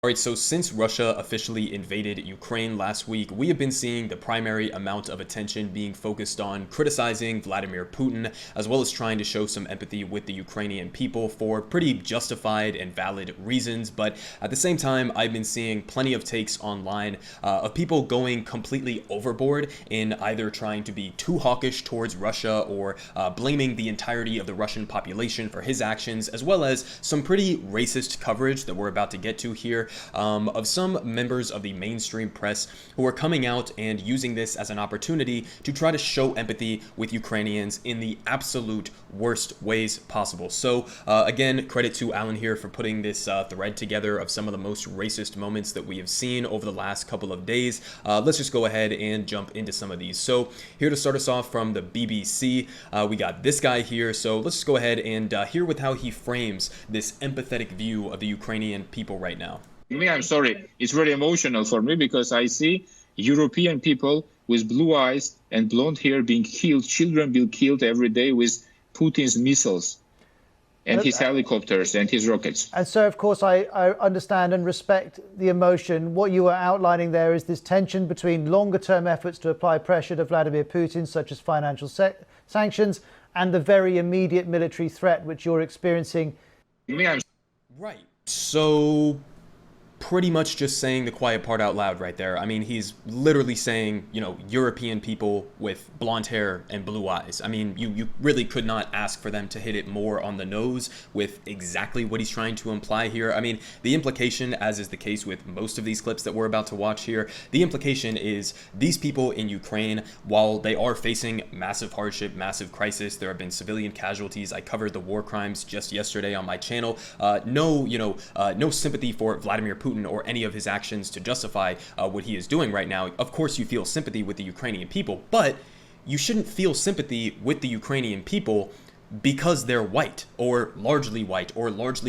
All right, so since Russia officially invaded Ukraine last week, we have been seeing the primary amount of attention being focused on criticizing Vladimir Putin, as well as trying to show some empathy with the Ukrainian people for pretty justified and valid reasons. But at the same time, I've been seeing plenty of takes online of people going completely overboard in either trying to be too hawkish towards Russia or blaming the entirety of the Russian population for his actions, as well as some pretty racist coverage that we're about to get to here. Of some members of the mainstream press who are coming out and using this as an opportunity to try to show empathy with Ukrainians in the absolute worst ways possible. So again, credit to Alan here for putting this thread together of some of the most racist moments that we have seen over the last couple of days. Let's just go ahead and jump into some of these. So here to start us off from the BBC, we got this guy here. So let's just go ahead and hear with how he frames this empathetic view of the Ukrainian people right now. Me, I'm sorry, it's very emotional for me because I see European people with blue eyes and blonde hair being killed, children being killed every day with Putin's missiles and his helicopters and his rockets. And so, of course, I understand and respect the emotion. What you are outlining there is this tension between longer-term efforts to apply pressure to Vladimir Putin, such as financial sanctions, and the very immediate military threat which you're experiencing. Right. So pretty much just saying the quiet part out loud right there. I mean, he's literally saying, you know, European people with blonde hair and blue eyes. I mean, you really could not ask for them to hit it more on the nose with exactly what he's trying to imply here. I mean, the implication, as is the case with most of these clips that we're about to watch here, the implication is these people in Ukraine, while they are facing massive hardship, massive crisis, there have been civilian casualties. I covered the war crimes just yesterday on my channel. No sympathy for Vladimir Putin or any of his actions to justify what he is doing right now. Of course, you feel sympathy with the Ukrainian people, but you shouldn't feel sympathy with the Ukrainian people because they're white or largely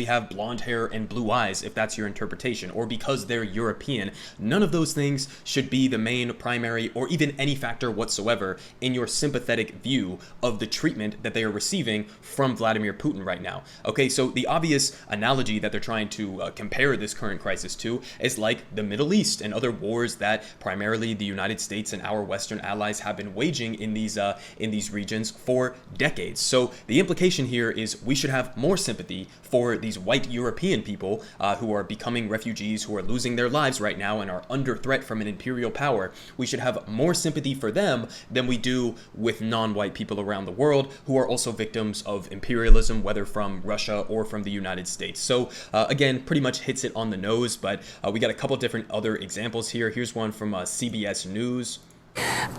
have blonde hair and blue eyes, if that's your interpretation, or because they're European. None of those things should be the main, primary, or even any factor whatsoever in your sympathetic view of the treatment that they are receiving from Vladimir Putin right now. Okay, so the obvious analogy that they're trying to compare this current crisis to is like the Middle East and other wars that primarily the United States and our Western allies have been waging in these regions for decades. So the implication here is we should have more sympathy for these white European people who are becoming refugees, who are losing their lives right now and are under threat from an imperial power. We should have more sympathy for them than we do with non-white people around the world who are also victims of imperialism, whether from Russia or from the United States. So again, pretty much hits it on the nose, but we got a couple different other examples here. Here's one from CBS News.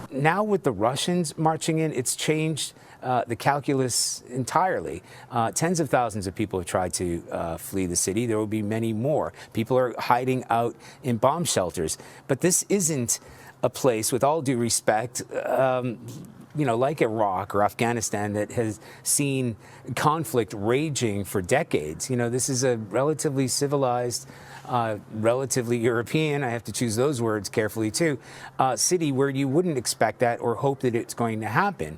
Now with the Russians marching in, it's changed the calculus entirely. Tens of thousands of people have tried to flee the city. There will be many more. People are hiding out in bomb shelters. But this isn't a place, with all due respect, like Iraq or Afghanistan, that has seen conflict raging for decades. This is a relatively civilized, relatively European, I have to choose those words carefully too, city where you wouldn't expect that or hope that it's going to happen.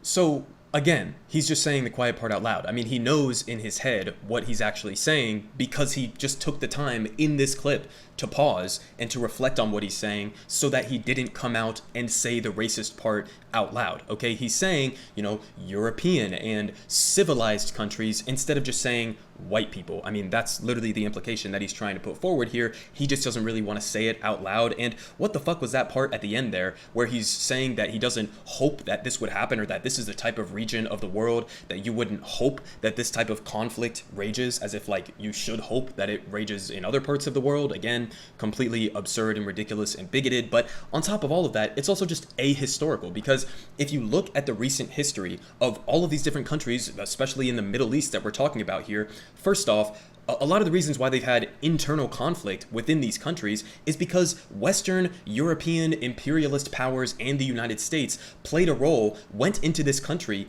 So again, he's just saying the quiet part out loud. I mean, he knows in his head what he's actually saying because he just took the time in this clip to pause and to reflect on what he's saying so that he didn't come out and say the racist part out loud. Okay, he's saying, European and civilized countries instead of just saying white people. I mean, that's literally the implication that he's trying to put forward here. He just doesn't really want to say it out loud. And what the fuck was that part at the end there where he's saying that he doesn't hope that this would happen, or that this is the type of region of the world that you wouldn't hope that this type of conflict rages, as if like you should hope that it rages in other parts of the world. Again, completely absurd and ridiculous and bigoted. But on top of all of that, it's also just ahistorical, because if you look at the recent history of all of these different countries, especially in the Middle East that we're talking about here, first off, a lot of the reasons why they've had internal conflict within these countries is because Western European imperialist powers and the United States played a role, went into these countries,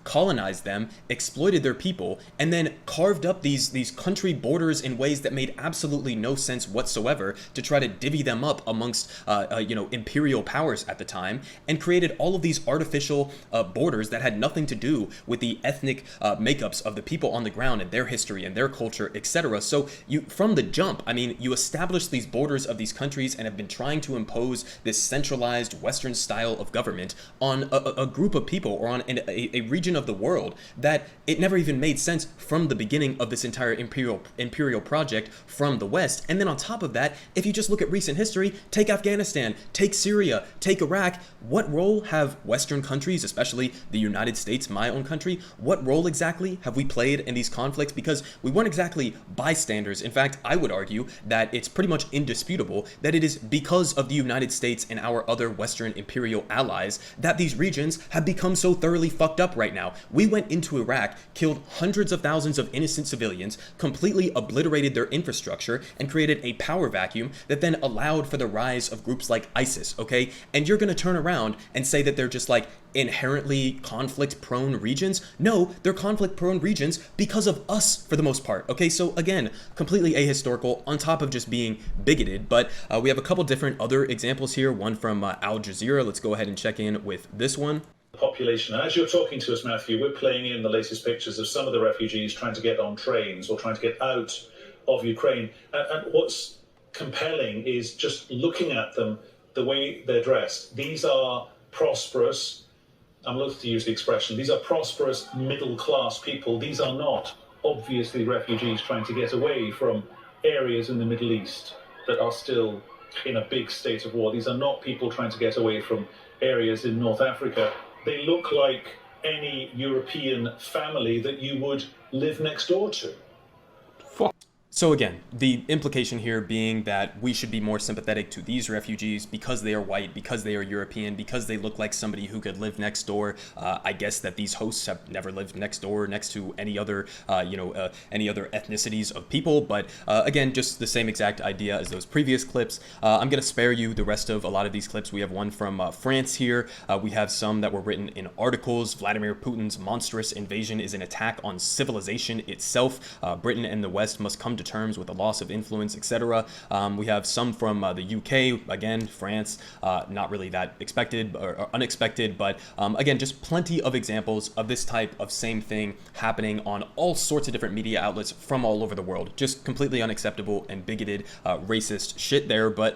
colonized them, exploited their people, and then carved up these country borders in ways that made absolutely no sense whatsoever to try to divvy them up amongst imperial powers at the time, and created all of these artificial borders that had nothing to do with the ethnic makeups of the people on the ground and their history history and their culture, etc. So you, from the jump, I mean, you establish these borders of these countries and have been trying to impose this centralized Western style of government on a group of people, or on a region of the world that it never even made sense from the beginning of this entire imperial project from the West. And then on top of that, if you just look at recent history, take Afghanistan, take Syria, take Iraq, what role have Western countries, especially the United States, my own country, what role exactly have we played in these conflicts? Because we weren't exactly bystanders. In fact, I would argue that it's pretty much indisputable that it is because of the United States and our other Western imperial allies that these regions have become so thoroughly fucked up right now. We went into Iraq, killed hundreds of thousands of innocent civilians, completely obliterated their infrastructure, and created a power vacuum that then allowed for the rise of groups like ISIS, okay? And you're gonna turn around and say that they're just like inherently conflict-prone regions? No, they're conflict-prone regions because of us for the most part, okay? So again, completely ahistorical on top of just being bigoted, but we have a couple different other examples here, one from Al Jazeera. Let's go ahead and check in with this one. Population. And as you're talking to us, Matthew, we're playing in the latest pictures of some of the refugees trying to get on trains or trying to get out of Ukraine. And what's compelling is just looking at them, the way they're dressed. These are prosperous, I'm loath to use the expression, these are prosperous middle-class people. These are not obviously refugees trying to get away from areas in the Middle East that are still in a big state of war. These are not people trying to get away from areas in North Africa. They look like any European family that you would live next door to. So again, the implication here being that we should be more sympathetic to these refugees because they are white, because they are European, because they look like somebody who could live next door. I guess that these hosts have never lived next door, next to any other, any other ethnicities of people. But again, just the same exact idea as those previous clips. I'm going to spare you the rest of a lot of these clips. We have one from France here. We have some that were written in articles. Vladimir Putin's monstrous invasion is an attack on civilization itself. Britain and the West must come to terms with the loss of influence, etc. We have some from the UK, again, France, not really that expected or unexpected, but again, just plenty of examples of this type of same thing happening on all sorts of different media outlets from all over the world. Just completely unacceptable and bigoted, racist shit there. But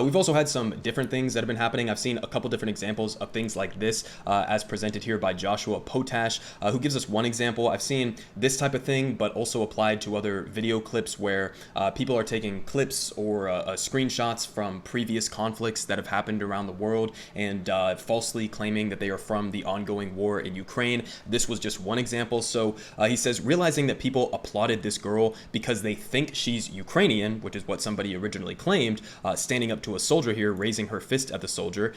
we've also had some different things that have been happening. I've seen a couple different examples of things like this as presented here by Joshua Potash, who gives us one example. I've seen this type of thing, but also applied to other video clips where people are taking clips or screenshots from previous conflicts that have happened around the world and falsely claiming that they are from the ongoing war in Ukraine. This was just one example. So he says, realizing that people applauded this girl because they think she's Ukrainian, which is what somebody originally claimed, standing up to a soldier here, raising her fist at the soldier.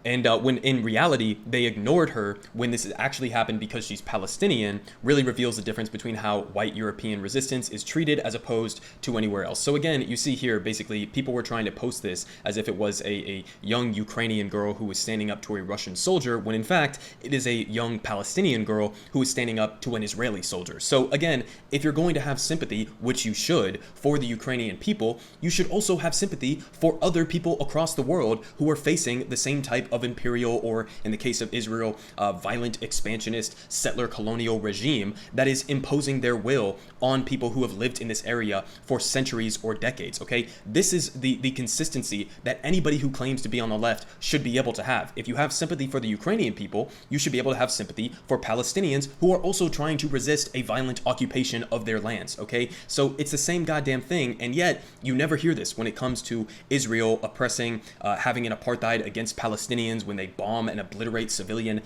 And when in reality, they ignored her when this actually happened because she's Palestinian, really reveals the difference between how white European resistance is treated as opposed to anywhere else. So again, you see here, basically, people were trying to post this as if it was a young Ukrainian girl who was standing up to a Russian soldier, when in fact, it is a young Palestinian girl who is standing up to an Israeli soldier. So again, if you're going to have sympathy, which you should, for the Ukrainian people, you should also have sympathy for other people across the world who are facing the same type of imperial, or in the case of Israel, violent expansionist settler colonial regime that is imposing their will on people who have lived in this area for centuries or decades, okay? This is the consistency that anybody who claims to be on the left should be able to have. If you have sympathy for the Ukrainian people, you should be able to have sympathy for Palestinians who are also trying to resist a violent occupation of their lands, okay? So it's the same goddamn thing, and yet you never hear this when it comes to Israel oppressing, having an apartheid against Palestinians, when they bomb and obliterate civilian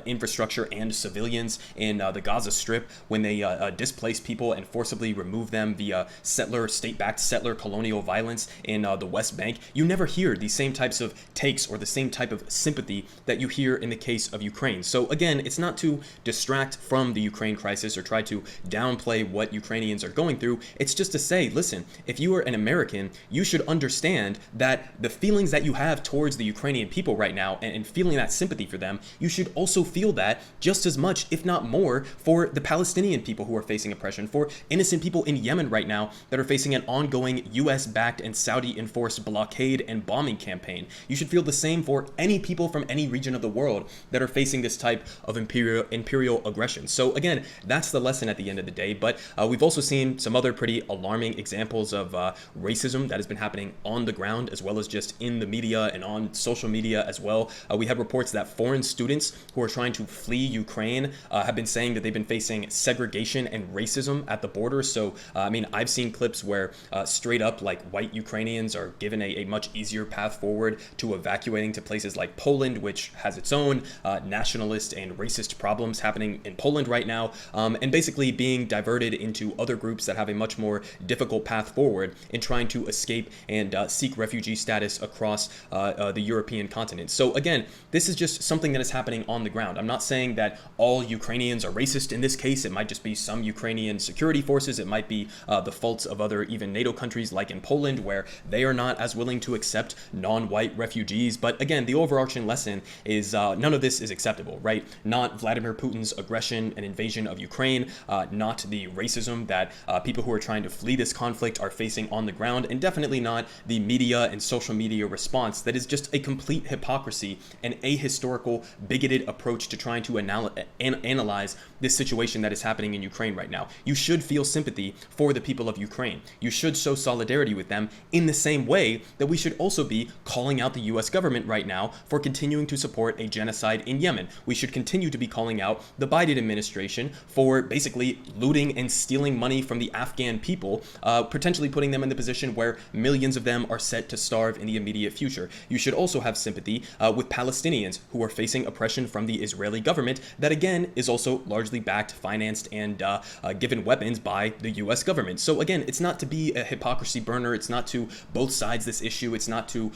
infrastructure and civilians in the Gaza Strip, when they displace people and forcibly remove them via state-backed settler colonial violence in the West Bank. You never hear these same types of takes or the same type of sympathy that you hear in the case of Ukraine. So again, it's not to distract from the Ukraine crisis or try to downplay what Ukrainians are going through. It's just to say, listen, if you are an American, you should understand that the feelings that you have towards the Ukrainian people right right now and feeling that sympathy for them, you should also feel that just as much, if not more, for the Palestinian people who are facing oppression, for innocent people in Yemen right now that are facing an ongoing US-backed and Saudi-enforced blockade and bombing campaign. You should feel the same for any people from any region of the world that are facing this type of imperial aggression. So again, that's the lesson at the end of the day. But we've also seen some other pretty alarming examples of racism that has been happening on the ground, as well as just in the media and on social media as well. We have reports that foreign students who are trying to flee Ukraine have been saying that they've been facing segregation and racism at the border. So, I mean, I've seen clips where straight up, like, white Ukrainians are given a much easier path forward to evacuating to places like Poland, which has its own nationalist and racist problems happening in Poland right now, and basically being diverted into other groups that have a much more difficult path forward in trying to escape and seek refugee status across the European continent. So again, this is just something that is happening on the ground. I'm not saying that all Ukrainians are racist in this case. It might just be some Ukrainian security forces. It might be the faults of other even NATO countries like in Poland, where they are not as willing to accept non-white refugees. But again, the overarching lesson is none of this is acceptable, right? Not Vladimir Putin's aggression and invasion of Ukraine, not the racism that people who are trying to flee this conflict are facing on the ground, and definitely not the media and social media response that is just a complete hypocrisy and ahistorical, bigoted approach to trying to analyze this situation that is happening in Ukraine right now. You should feel sympathy for the people of Ukraine. You should show solidarity with them in the same way that we should also be calling out the US government right now for continuing to support a genocide in Yemen. We should continue to be calling out the Biden administration for basically looting and stealing money from the Afghan people, potentially putting them in the position where millions of them are set to starve in the immediate future. You should also have sympathy with Palestinians who are facing oppression from the Israeli government that, again, is also largely backed, financed, and given weapons by the US government. So again, it's not to be a hypocrisy burner. It's not to both sides this issue. It's not to,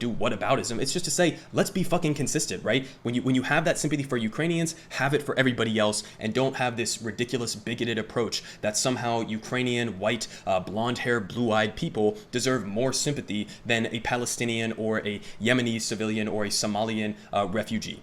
do whataboutism. It's just to say, let's be fucking consistent, right? When you have that sympathy for Ukrainians, have it for everybody else, and don't have this ridiculous, bigoted approach that somehow Ukrainian, white, blonde-haired, blue-eyed people deserve more sympathy than a Palestinian or a Yemeni civilian or a Somalian refugee.